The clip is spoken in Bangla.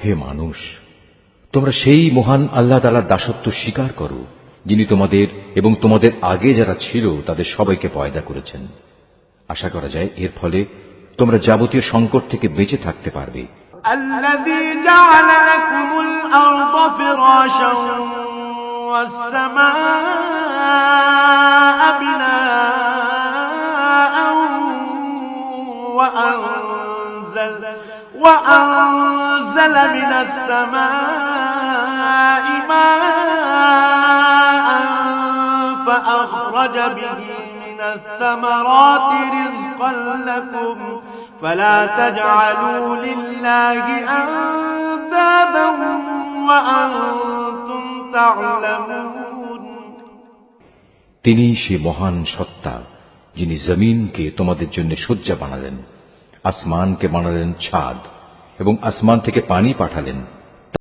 হে মানুষ, তোমরা সেই মহান আল্লাহ তাআলার দাসত্ব স্বীকার করো, যিনি তোমাদের এবং তোমাদের আগে যারা ছিল তাদের সবাইকে পয়দা করেছেন। আশা করা যায় এর ফলে তোমরা যাবতীয় সংকট থেকে বেঁচে থাকতে পারবে। الذي جعل لكم الأرض فراشا والسماء بناء وأنزل من السماء ماء فأخرج به من الثمرات رزقا لكم فلا تجعلوا لله أندادا وأنتم تعلمون। তিনি সে মহান সত্তা যিনি জমিনকে তোমাদের জন্য শয্যা বানালেন, আসমানকে বানালেন ছাদ এবং আসমান থেকে পানি পাঠালেন